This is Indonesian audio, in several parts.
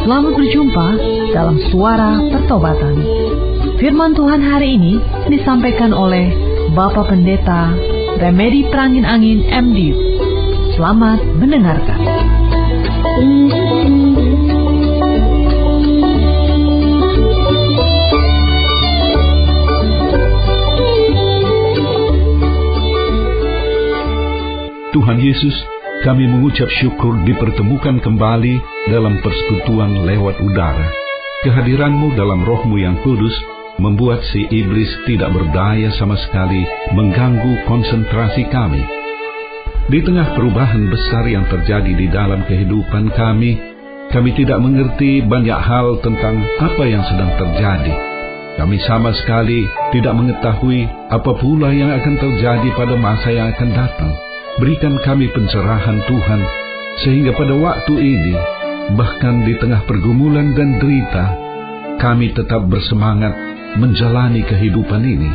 Selamat berjumpa dalam Suara Pertobatan. Firman Tuhan hari ini disampaikan oleh Bapak Pendeta Remedi Perangin Angin MD. Selamat mendengarkan. Tuhan Yesus, kami mengucap syukur dipertemukan kembali dalam persekutuan lewat udara. Kehadiran-Mu dalam Roh-Mu yang kudus membuat si iblis tidak berdaya sama sekali mengganggu konsentrasi kami. Di tengah perubahan besar yang terjadi di dalam kehidupan kami tidak mengerti banyak hal tentang apa yang sedang terjadi. Kami sama sekali tidak mengetahui apa pula yang akan terjadi pada masa yang akan datang. Berikan kami pencerahan Tuhan, sehingga pada waktu ini, bahkan di tengah pergumulan dan derita, kami tetap bersemangat menjalani kehidupan ini.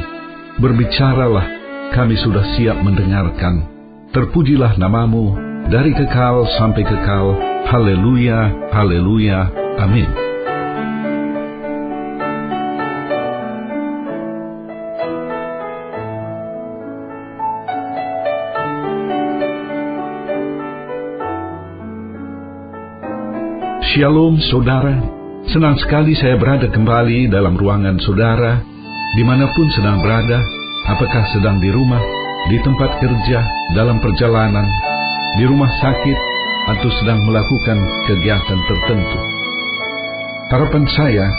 Berbicaralah, kami sudah siap mendengarkan. Terpujilah nama-Mu dari kekal sampai kekal. Haleluya, haleluya, amin. Shalom saudara, senang sekali saya berada kembali dalam ruangan saudara, dimanapun sedang berada, apakah sedang di rumah, di tempat kerja, dalam perjalanan, di rumah sakit, atau sedang melakukan kegiatan tertentu. Harapan saya,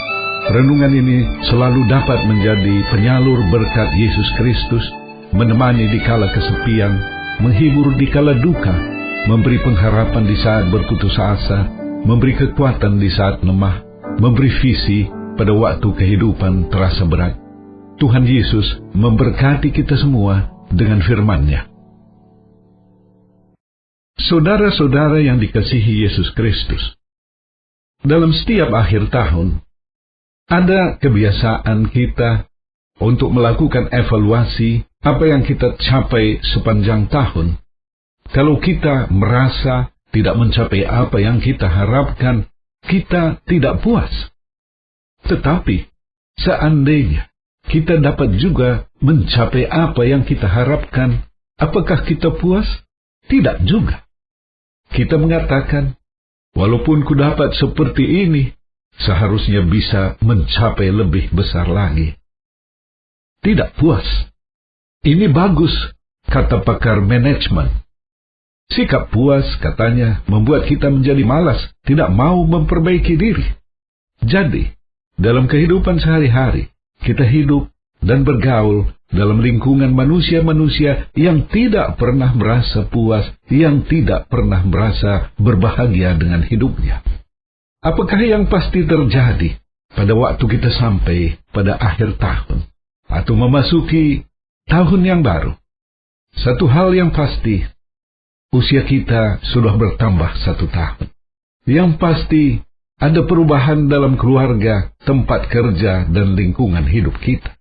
renungan ini selalu dapat menjadi penyalur berkat Yesus Kristus, menemani di kala kesepian, menghibur di kala duka, memberi pengharapan di saat berputus asa, memberi kekuatan di saat lemah, memberi visi pada waktu kehidupan terasa berat. Tuhan Yesus memberkati kita semua dengan firman-Nya. Saudara-saudara yang dikasihi Yesus Kristus, dalam setiap akhir tahun, ada kebiasaan kita untuk melakukan evaluasi apa yang kita capai sepanjang tahun. Kalau kita merasa tidak mencapai apa yang kita harapkan, kita tidak puas. Tetapi, seandainya kita dapat juga mencapai apa yang kita harapkan, apakah kita puas? Tidak juga. Kita mengatakan, walaupun ku dapat seperti ini, seharusnya bisa mencapai lebih besar lagi. Tidak puas. Ini bagus, kata pakar manajemen. Sikap puas, katanya, membuat kita menjadi malas, tidak mau memperbaiki diri. Jadi, dalam kehidupan sehari-hari, kita hidup dan bergaul dalam lingkungan manusia-manusia yang tidak pernah merasa puas, yang tidak pernah merasa berbahagia dengan hidupnya. Apakah yang pasti terjadi pada waktu kita sampai pada akhir tahun, atau memasuki tahun yang baru? Satu hal yang pasti, usia kita sudah bertambah 1 tahun. Yang pasti, ada perubahan dalam keluarga, tempat kerja, dan lingkungan hidup kita.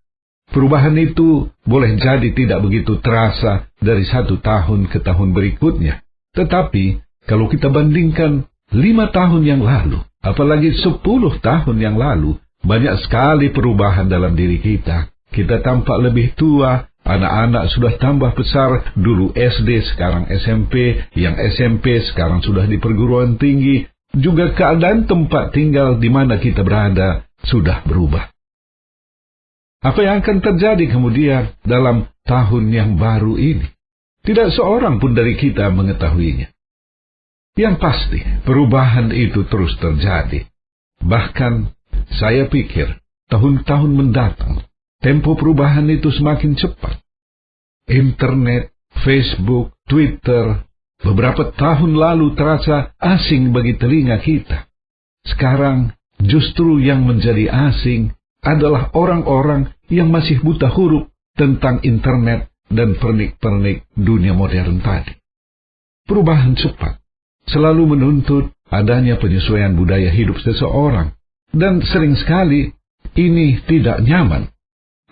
Perubahan itu boleh jadi tidak begitu terasa dari 1 tahun ke tahun berikutnya. Tetapi, kalau kita bandingkan 5 tahun yang lalu, apalagi 10 tahun yang lalu, banyak sekali perubahan dalam diri kita. Kita tampak lebih tua, anak-anak sudah tambah besar, dulu SD, sekarang SMP, yang SMP sekarang sudah di perguruan tinggi, juga keadaan tempat tinggal di mana kita berada sudah berubah. Apa yang akan terjadi kemudian dalam tahun yang baru ini? Tidak seorang pun dari kita mengetahuinya. Yang pasti, perubahan itu terus terjadi. Bahkan, saya pikir, tahun-tahun mendatang, tempo perubahan itu semakin cepat. Internet, Facebook, Twitter, beberapa tahun lalu terasa asing bagi telinga kita. Sekarang, justru yang menjadi asing adalah orang-orang yang masih buta huruf tentang internet dan pernik-pernik dunia modern tadi. Perubahan cepat selalu menuntut adanya penyesuaian budaya hidup seseorang, dan sering sekali ini tidak nyaman.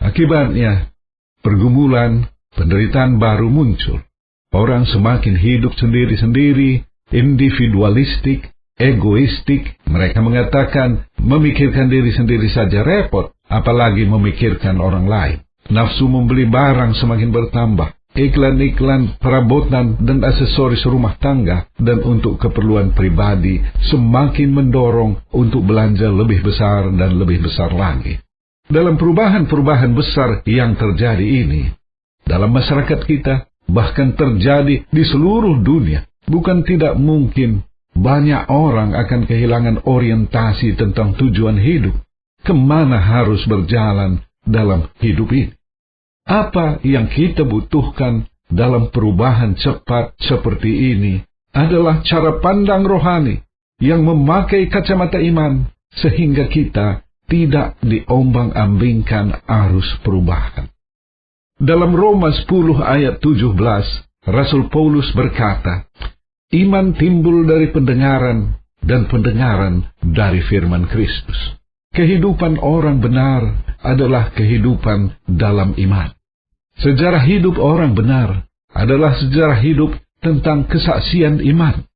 Akibatnya, pergumulan, penderitaan baru muncul. Orang semakin hidup sendiri-sendiri, individualistik, egoistik. Mereka mengatakan memikirkan diri sendiri saja repot, apalagi memikirkan orang lain. Nafsu membeli barang semakin bertambah. Iklan-iklan perabotan dan aksesoris rumah tangga dan untuk keperluan pribadi semakin mendorong untuk belanja lebih besar dan lebih besar lagi. Dalam perubahan-perubahan besar yang terjadi ini, dalam masyarakat kita, bahkan terjadi di seluruh dunia, bukan tidak mungkin banyak orang akan kehilangan orientasi tentang tujuan hidup, kemana harus berjalan dalam hidup ini. Apa yang kita butuhkan dalam perubahan cepat seperti ini adalah cara pandang rohani yang memakai kacamata iman, sehingga kita tidak diombang-ambingkan arus perubahan. Dalam Roma 10 ayat 17, Rasul Paulus berkata, iman timbul dari pendengaran, dan pendengaran dari firman Kristus. Kehidupan orang benar adalah kehidupan dalam iman. Sejarah hidup orang benar adalah sejarah hidup tentang kesaksian iman.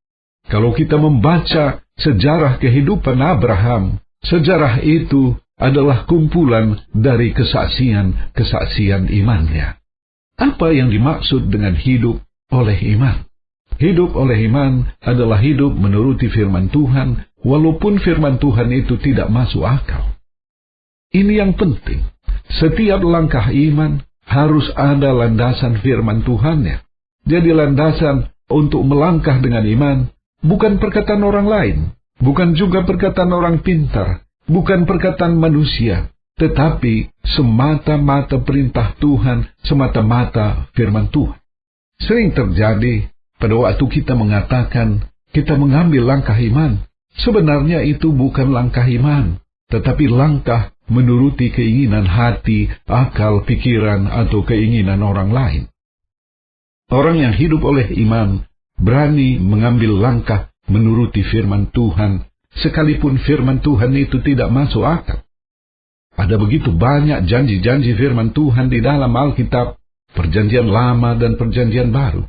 Kalau kita membaca sejarah kehidupan Abraham, sejarah itu adalah kumpulan dari kesaksian-kesaksian imannya. Apa yang dimaksud dengan hidup oleh iman? Hidup oleh iman adalah hidup menuruti firman Tuhan, walaupun firman Tuhan itu tidak masuk akal. Ini yang penting. Setiap langkah iman harus ada landasan firman Tuhannya. Jadi landasan untuk melangkah dengan iman bukan perkataan orang lain, bukan juga perkataan orang pintar, bukan perkataan manusia, tetapi semata-mata perintah Tuhan, semata-mata firman Tuhan. Sering terjadi pada waktu kita mengatakan kita mengambil langkah iman, sebenarnya itu bukan langkah iman, tetapi langkah menuruti keinginan hati, akal, pikiran, atau keinginan orang lain. Orang yang hidup oleh iman berani mengambil langkah menuruti firman Tuhan, sekalipun firman Tuhan itu tidak masuk akal. Ada begitu banyak janji-janji firman Tuhan di dalam Alkitab, Perjanjian Lama dan Perjanjian Baru.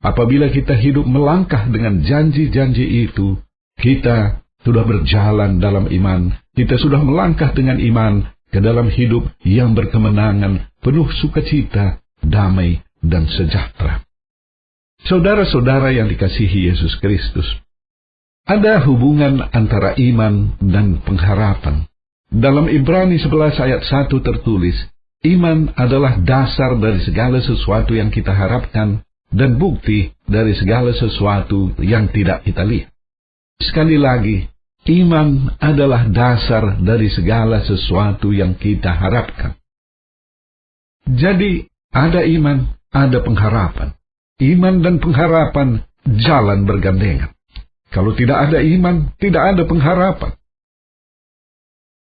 Apabila kita hidup melangkah dengan janji-janji itu, kita sudah berjalan dalam iman, kita sudah melangkah dengan iman ke dalam hidup yang berkemenangan, penuh sukacita, damai, dan sejahtera. Saudara-saudara yang dikasihi Yesus Kristus, ada hubungan antara iman dan pengharapan. Dalam Ibrani 11 ayat 1 tertulis, iman adalah dasar dari segala sesuatu yang kita harapkan dan bukti dari segala sesuatu yang tidak kita lihat. Sekali lagi, iman adalah dasar dari segala sesuatu yang kita harapkan. Jadi, ada iman, ada pengharapan. Iman dan pengharapan jalan bergandengan. Kalau tidak ada iman, tidak ada pengharapan.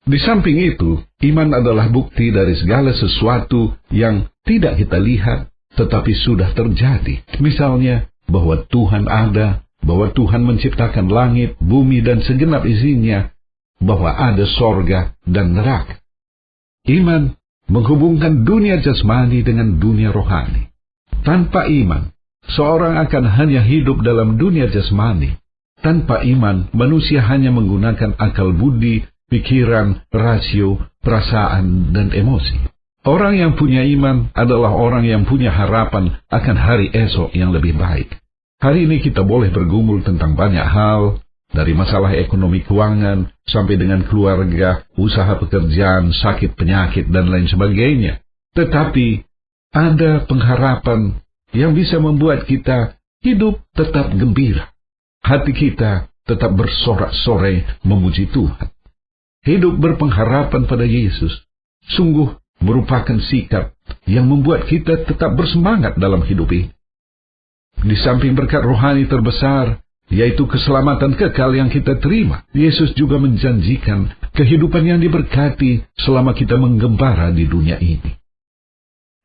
Di samping itu, iman adalah bukti dari segala sesuatu yang tidak kita lihat, tetapi sudah terjadi. Misalnya, bahwa Tuhan ada, bahwa Tuhan menciptakan langit, bumi, dan segenap isinya, bahwa ada sorga dan neraka. Iman menghubungkan dunia jasmani dengan dunia rohani. Tanpa iman, seorang akan hanya hidup dalam dunia jasmani. Tanpa iman, manusia hanya menggunakan akal budi, pikiran, rasio, perasaan, dan emosi. Orang yang punya iman adalah orang yang punya harapan akan hari esok yang lebih baik. Hari ini kita boleh bergumul tentang banyak hal, dari masalah ekonomi keuangan, sampai dengan keluarga, usaha pekerjaan, sakit penyakit, dan lain sebagainya. Tetapi, ada pengharapan yang bisa membuat kita hidup tetap gembira. Hati kita tetap bersorak-sorai memuji Tuhan. Hidup berpengharapan pada Yesus sungguh merupakan sikap yang membuat kita tetap bersemangat dalam hidup ini. Di samping berkat rohani terbesar, yaitu keselamatan kekal yang kita terima, Yesus juga menjanjikan kehidupan yang diberkati selama kita menggembara di dunia ini.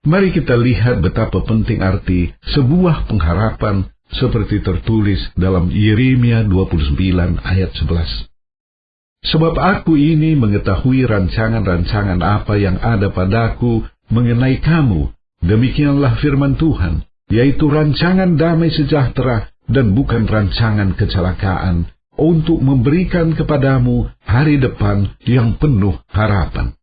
Mari kita lihat betapa penting arti sebuah pengharapan seperti tertulis dalam Yeremia 29 ayat 11. Sebab aku ini mengetahui rancangan-rancangan apa yang ada padaku mengenai kamu, demikianlah firman Tuhan, yaitu rancangan damai sejahtera dan bukan rancangan kecelakaan, untuk memberikan kepadamu hari depan yang penuh harapan.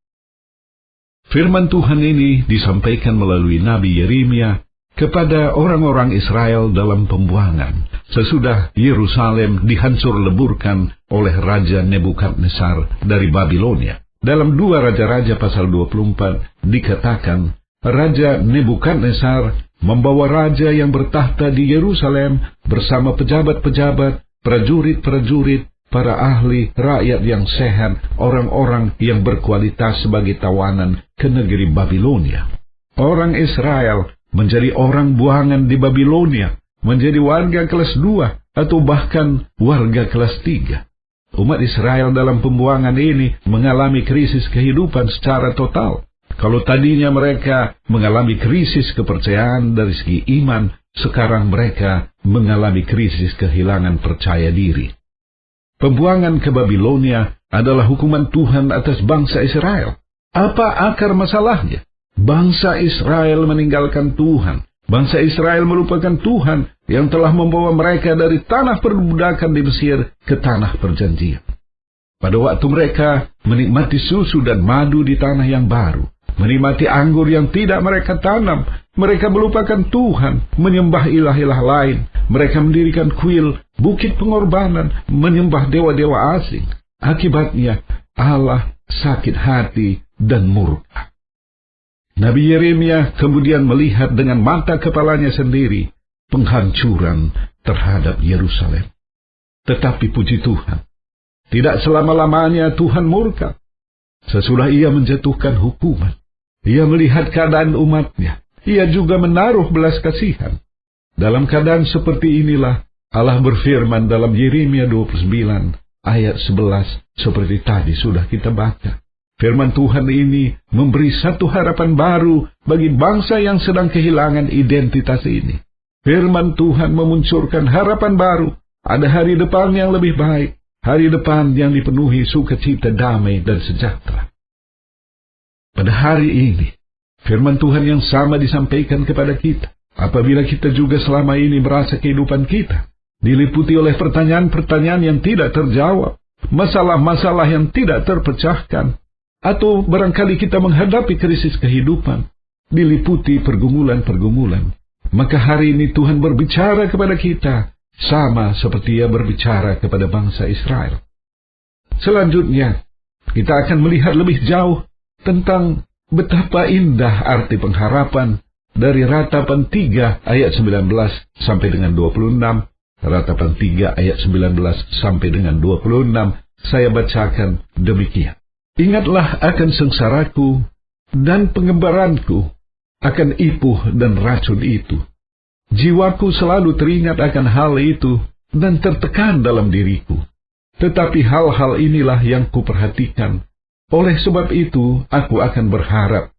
Firman Tuhan ini disampaikan melalui Nabi Yeremia kepada orang-orang Israel dalam pembuangan, sesudah Yerusalem dihancur leburkan oleh Raja Nebukadnezar dari Babilonia. Dalam 2 Raja-Raja pasal 24 dikatakan, Raja Nebukadnezar membawa raja yang bertahta di Yerusalem bersama pejabat-pejabat, prajurit-prajurit, para ahli, rakyat yang sehat, orang-orang yang berkualitas sebagai tawanan ke negeri Babilonia. Orang Israel menjadi orang buangan di Babilonia, menjadi warga kelas 2 atau bahkan warga kelas 3. Umat Israel dalam pembuangan ini mengalami krisis kehidupan secara total. Kalau tadinya mereka mengalami krisis kepercayaan dari segi iman, sekarang mereka mengalami krisis kehilangan percaya diri. Pembuangan ke Babilonia adalah hukuman Tuhan atas bangsa Israel. Apa akar masalahnya? Bangsa Israel meninggalkan Tuhan. Bangsa Israel melupakan Tuhan yang telah membawa mereka dari tanah perbudakan di Mesir ke tanah perjanjian. Pada waktu mereka menikmati susu dan madu di tanah yang baru, menikmati anggur yang tidak mereka tanam, mereka melupakan Tuhan, menyembah ilah-ilah lain. Mereka mendirikan kuil, bukit pengorbanan, menyembah dewa-dewa asing. Akibatnya, Allah sakit hati dan murka. Nabi Yeremia kemudian melihat dengan mata kepalanya sendiri penghancuran terhadap Yerusalem. Tetapi puji Tuhan, tidak selama-lamanya Tuhan murka. Sesudah ia menjatuhkan hukuman, ia melihat keadaan umatnya. Ia juga menaruh belas kasihan. Dalam keadaan seperti inilah Allah berfirman dalam Yeremia 29 ayat 11 seperti tadi sudah kita baca. Firman Tuhan ini memberi satu harapan baru bagi bangsa yang sedang kehilangan identitas ini. Firman Tuhan memunculkan harapan baru. Ada hari depan yang lebih baik. Hari depan yang dipenuhi sukacita, damai, dan sejahtera. Pada hari ini, firman Tuhan yang sama disampaikan kepada kita. Apabila kita juga selama ini merasa kehidupan kita diliputi oleh pertanyaan-pertanyaan yang tidak terjawab, masalah-masalah yang tidak terpecahkan, atau barangkali kita menghadapi krisis kehidupan, diliputi pergumulan-pergumulan, maka hari ini Tuhan berbicara kepada kita, sama seperti Ia berbicara kepada bangsa Israel. Selanjutnya, kita akan melihat lebih jauh tentang betapa indah arti pengharapan dari Ratapan 3 ayat 19 sampai dengan 26, Ratapan 3 ayat 19 sampai dengan 26, saya bacakan demikian. Ingatlah akan sengsaraku dan pengembaranku, akan ipuh dan racun itu. Jiwaku selalu teringat akan hal itu dan tertekan dalam diriku. Tetapi hal-hal inilah yang kuperhatikan. Oleh sebab itu, aku akan berharap.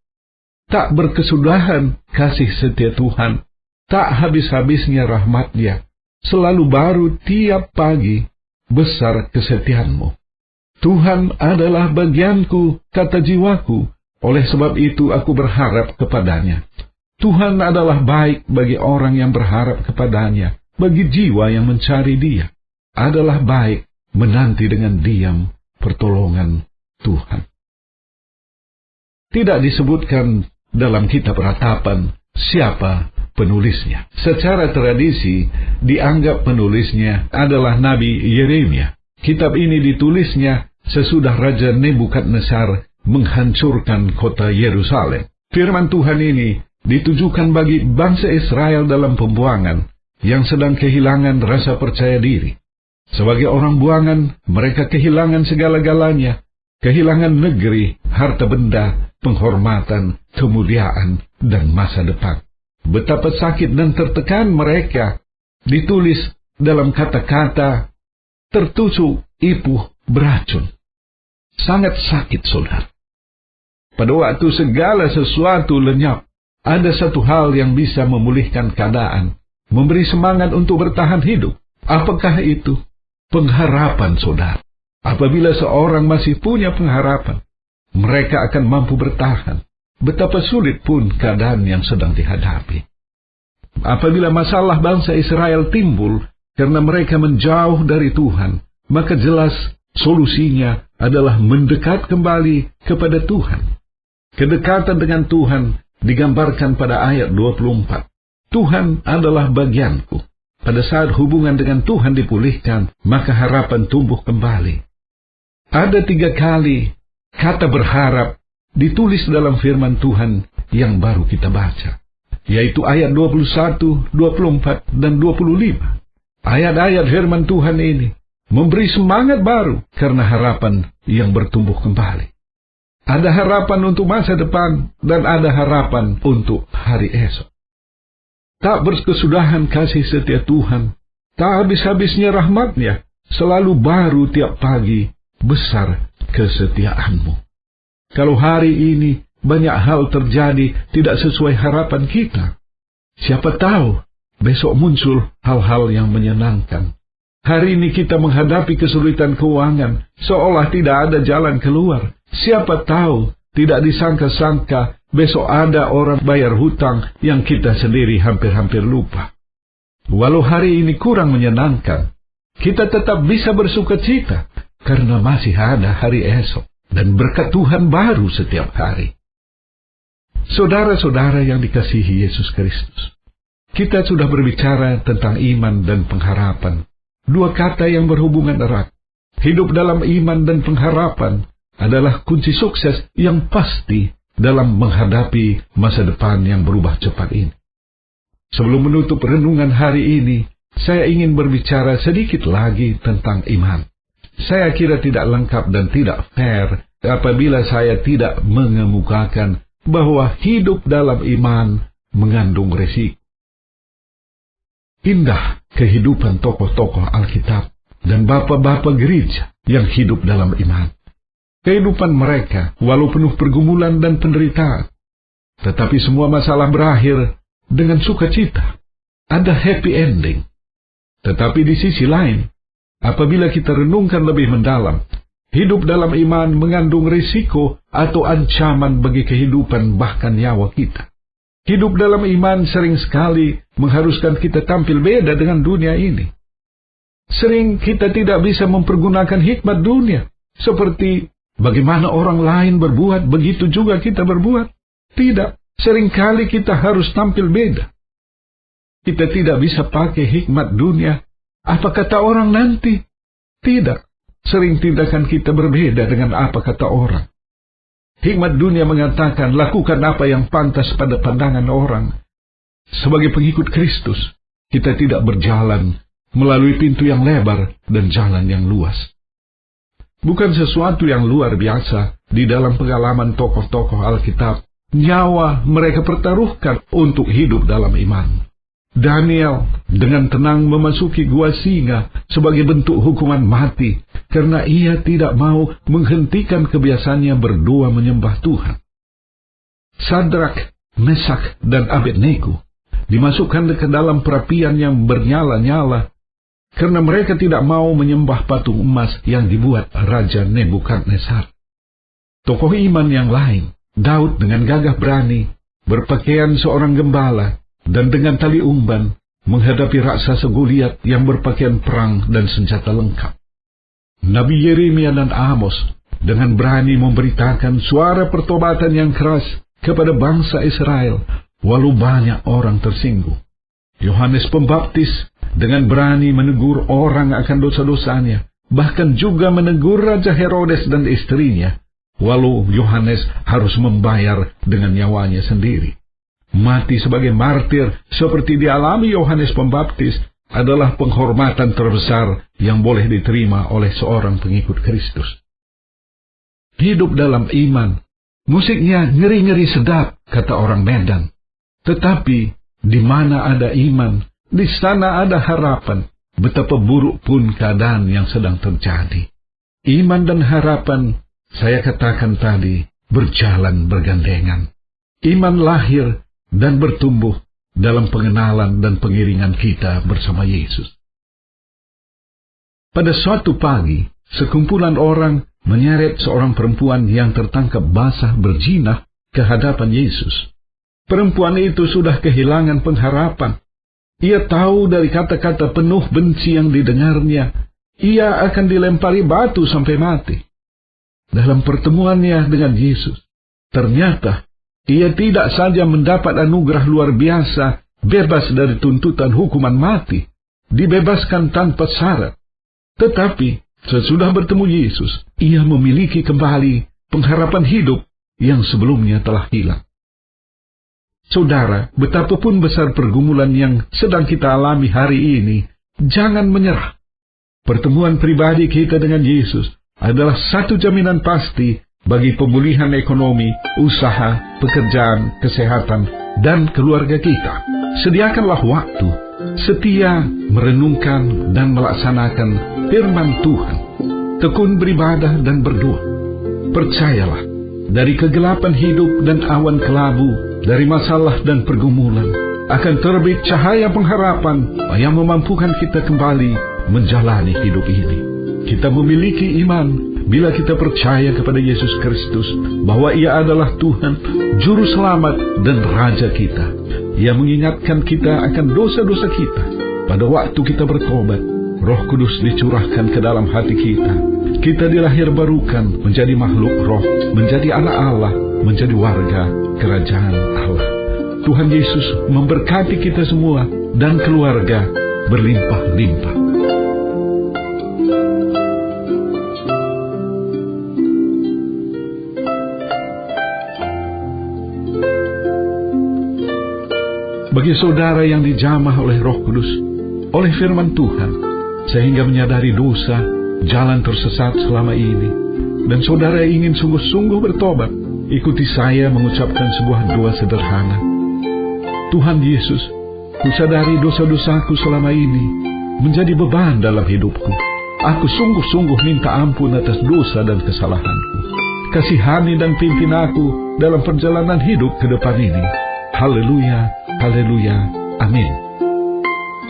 Tak berkesudahan kasih setia Tuhan, tak habis-habisnya rahmat-Nya. Selalu baru tiap pagi, besar kesetiaan-Mu. Tuhan adalah bagianku, kata jiwaku. Oleh sebab itu aku berharap kepada-Nya. Tuhan adalah baik bagi orang yang berharap kepada-Nya, bagi jiwa yang mencari Dia. Adalah baik menanti dengan diam pertolongan Tuhan. Tidak disebutkan dalam kitab Ratapan siapa penulisnya. Secara tradisi dianggap penulisnya adalah Nabi Yeremia. Kitab ini ditulisnya sesudah Raja Nebukadnezar menghancurkan kota Yerusalem. Firman Tuhan ini ditujukan bagi bangsa Israel dalam pembuangan yang sedang kehilangan rasa percaya diri. Sebagai orang buangan, mereka kehilangan segala-galanya, kehilangan negeri, harta benda, penghormatan, kemuliaan, dan masa depan. Betapa sakit dan tertekan mereka, ditulis dalam kata-kata tertusuk, ipuh, beracun. Sangat sakit, saudara. Pada waktu segala sesuatu lenyap, ada satu hal yang bisa memulihkan keadaan, memberi semangat untuk bertahan hidup. Apakah itu? Pengharapan, saudara. Apabila seorang masih punya pengharapan, mereka akan mampu bertahan, betapa sulit pun keadaan yang sedang dihadapi. Apabila masalah bangsa Israel timbul karena mereka menjauh dari Tuhan, maka jelas solusinya adalah mendekat kembali kepada Tuhan. Kedekatan dengan Tuhan digambarkan pada ayat 24. Tuhan adalah bagianku. Pada saat hubungan dengan Tuhan dipulihkan, maka harapan tumbuh kembali. Ada 3 kali kata berharap ditulis dalam firman Tuhan yang baru kita baca, yaitu ayat 21, 24, dan 25. Ayat-ayat firman Tuhan ini memberi semangat baru karena harapan yang bertumbuh kembali. Ada harapan untuk masa depan dan ada harapan untuk hari esok. Tak berkesudahan kasih setia Tuhan, tak habis-habisnya rahmat-Nya, selalu baru tiap pagi, besar kesetiaanmu. Kalau hari ini banyak hal terjadi tidak sesuai harapan kita, siapa tahu besok muncul hal-hal yang menyenangkan. Hari ini kita menghadapi kesulitan keuangan, seolah tidak ada jalan keluar. Siapa tahu tidak disangka-sangka besok ada orang bayar hutang yang kita sendiri hampir-hampir lupa. Walau hari ini kurang menyenangkan, kita tetap bisa bersukacita karena masih ada hari esok dan berkat Tuhan baru setiap hari. Saudara-saudara yang dikasihi Yesus Kristus, kita sudah berbicara tentang iman dan pengharapan, 2 kata yang berhubungan erat. Hidup dalam iman dan pengharapan adalah kunci sukses yang pasti dalam menghadapi masa depan yang berubah cepat ini. Sebelum menutup renungan hari ini, saya ingin berbicara sedikit lagi tentang iman. Saya kira tidak lengkap dan tidak fair apabila saya tidak mengemukakan bahwa hidup dalam iman mengandung resiko. Indah kehidupan tokoh-tokoh Alkitab dan bapak-bapak gereja yang hidup dalam iman. Kehidupan mereka, walau penuh pergumulan dan penderitaan, tetapi semua masalah berakhir dengan sukacita. Ada happy ending. Tetapi di sisi lain, apabila kita renungkan lebih mendalam, hidup dalam iman mengandung risiko atau ancaman bagi kehidupan bahkan nyawa kita. Hidup dalam iman sering sekali mengharuskan kita tampil beda dengan dunia ini. Sering kita tidak bisa mempergunakan hikmat dunia, seperti bagaimana orang lain berbuat, begitu juga kita berbuat. Tidak, seringkali kita harus tampil beda. Kita tidak bisa pakai hikmat dunia. Apa kata orang nanti? Tidak, sering tindakan kita berbeda dengan apa kata orang. Hikmat dunia mengatakan, lakukan apa yang pantas pada pandangan orang. Sebagai pengikut Kristus, kita tidak berjalan melalui pintu yang lebar dan jalan yang luas. Bukan sesuatu yang luar biasa di dalam pengalaman tokoh-tokoh Alkitab. Nyawa mereka pertaruhkan untuk hidup dalam iman. Daniel dengan tenang memasuki gua singa sebagai bentuk hukuman mati karena ia tidak mau menghentikan kebiasaannya berdoa menyembah Tuhan. Sadrak, Mesak, dan Abednego dimasukkan ke dalam perapian yang bernyala-nyala karena mereka tidak mau menyembah patung emas yang dibuat Raja Nebukadnezar. Tokoh iman yang lain, Daud dengan gagah berani, berpakaian seorang gembala, dan dengan tali umban, menghadapi raksasa Goliat yang berpakaian perang dan senjata lengkap. Nabi Yeremia dan Amos dengan berani memberitakan suara pertobatan yang keras kepada bangsa Israel, walau banyak orang tersinggung. Yohanes Pembaptis dengan berani menegur orang akan dosa-dosanya, bahkan juga menegur Raja Herodes dan istrinya, walau Yohanes harus membayar dengan nyawanya sendiri. Mati sebagai martir seperti dialami Yohanes Pembaptis adalah penghormatan terbesar yang boleh diterima oleh seorang pengikut Kristus. Hidup dalam iman, musiknya ngeri-ngeri sedap, kata orang Medan. Tetapi di mana ada iman, di sana ada harapan, betapa buruk pun keadaan yang sedang terjadi. Iman dan harapan, saya katakan tadi, berjalan bergandengan. Iman lahir dan bertumbuh dalam pengenalan dan pengiringan kita bersama Yesus. Pada suatu pagi, sekumpulan orang menyeret seorang perempuan yang tertangkap basah berzina ke hadapan Yesus. Perempuan itu sudah kehilangan pengharapan. Ia tahu dari kata-kata penuh benci yang didengarnya, ia akan dilempari batu sampai mati. Dalam pertemuannya dengan Yesus, ternyata ia tidak saja mendapat anugerah luar biasa, bebas dari tuntutan hukuman mati, dibebaskan tanpa syarat. Tetapi, sesudah bertemu Yesus, ia memiliki kembali pengharapan hidup yang sebelumnya telah hilang. Saudara, betapapun besar pergumulan yang sedang kita alami hari ini, jangan menyerah. Pertemuan pribadi kita dengan Yesus adalah satu jaminan pasti bagi pemulihan ekonomi, usaha, pekerjaan, kesehatan, dan keluarga kita. Sediakanlah waktu setia merenungkan dan melaksanakan firman Tuhan. Tekun beribadah dan berdoa. Percayalah, dari kegelapan hidup dan awan kelabu, dari masalah dan pergumulan, akan terbit cahaya pengharapan yang memampukan kita kembali menjalani hidup ini. Kita memiliki iman bila kita percaya kepada Yesus Kristus bahwa Ia adalah Tuhan, Juru Selamat dan Raja kita. Ia mengingatkan kita akan dosa-dosa kita. Pada waktu kita bertobat, Roh Kudus dicurahkan ke dalam hati kita. Kita dilahir barukan menjadi makhluk roh, menjadi anak Allah, menjadi warga kerajaan Allah. Tuhan Yesus memberkati kita semua dan keluarga berlimpah-limpah. Bagi saudara yang dijamah oleh Roh Kudus, oleh firman Tuhan, sehingga menyadari dosa, jalan tersesat selama ini, dan saudara ingin sungguh-sungguh bertobat, ikuti saya mengucapkan sebuah doa sederhana. Tuhan Yesus, kusadari dosa-dosaku selama ini menjadi beban dalam hidupku. Aku sungguh-sungguh minta ampun atas dosa dan kesalahanku. Kasihani dan pimpin aku dalam perjalanan hidup ke depan ini. Haleluya, haleluya, amin.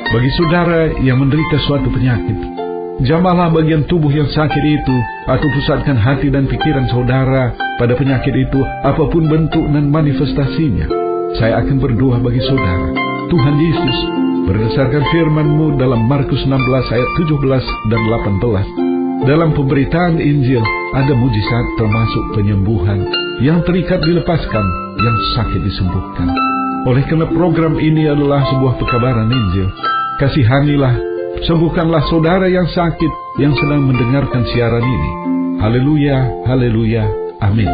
Bagi saudara yang menderita suatu penyakit, jamahlah bagian tubuh yang sakit itu, atau pusatkan hati dan pikiran saudara pada penyakit itu, apapun bentuk dan manifestasinya. Saya akan berdoa bagi saudara. Tuhan Yesus, berdasarkan firman-Mu dalam Markus 16 ayat 17 dan 18, dalam pemberitaan Injil ada mujizat termasuk penyembuhan, yang terikat dilepaskan, yang sakit disembuhkan. Oleh karena program ini adalah sebuah pekabaran Injil, kasihanilah, sembuhkanlah saudara yang sakit yang sedang mendengarkan siaran ini. Haleluya, haleluya, amin.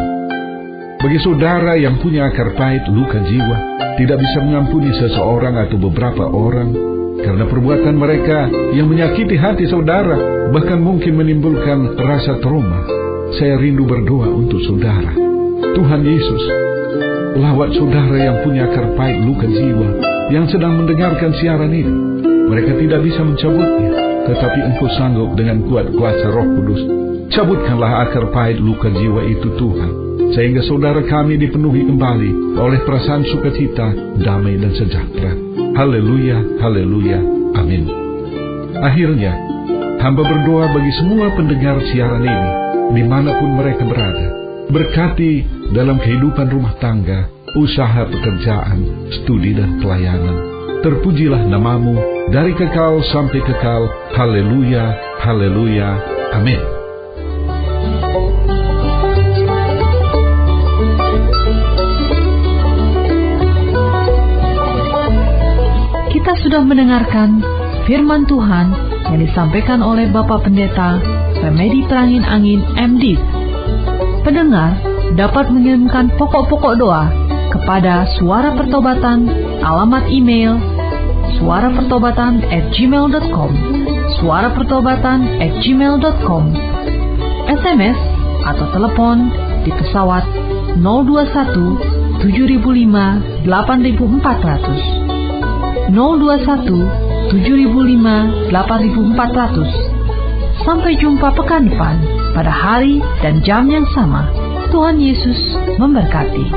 Bagi saudara yang punya akar pahit luka jiwa, tidak bisa mengampuni seseorang atau beberapa orang karena perbuatan mereka yang menyakiti hati saudara, bahkan mungkin menimbulkan rasa trauma, saya rindu berdoa untuk saudara. Tuhan Yesus, lawat saudara yang punya akar pahit luka jiwa yang sedang mendengarkan siaran ini. Mereka tidak bisa mencabutnya, tetapi Engkau sanggup dengan kuat kuasa Roh Kudus. Cabutkanlah akar pahit luka jiwa itu Tuhan, sehingga saudara kami dipenuhi kembali oleh perasaan sukacita, damai dan sejahtera. Haleluya, haleluya, amin. Akhirnya, hamba berdoa bagi semua pendengar siaran ini, dimanapun mereka berada. Berkati dalam kehidupan rumah tangga, usaha pekerjaan, studi dan pelayanan. Terpujilah nama-Mu dari kekal sampai kekal. Haleluya, haleluya, amin. Kita sudah mendengarkan firman Tuhan yang disampaikan oleh Bapak Pendeta Remedi Prangin Angin MD. Pendengar dapat mengirimkan pokok-pokok doa kepada Suara Pertobatan, alamat email suarapertobatan@gmail.com, suarapertobatan@gmail.com, SMS atau telepon di pesawat 021 7005 8400, 021 7005 8400. Sampai jumpa pekan depan pada hari dan jam yang sama. Tuhan Yesus memberkati.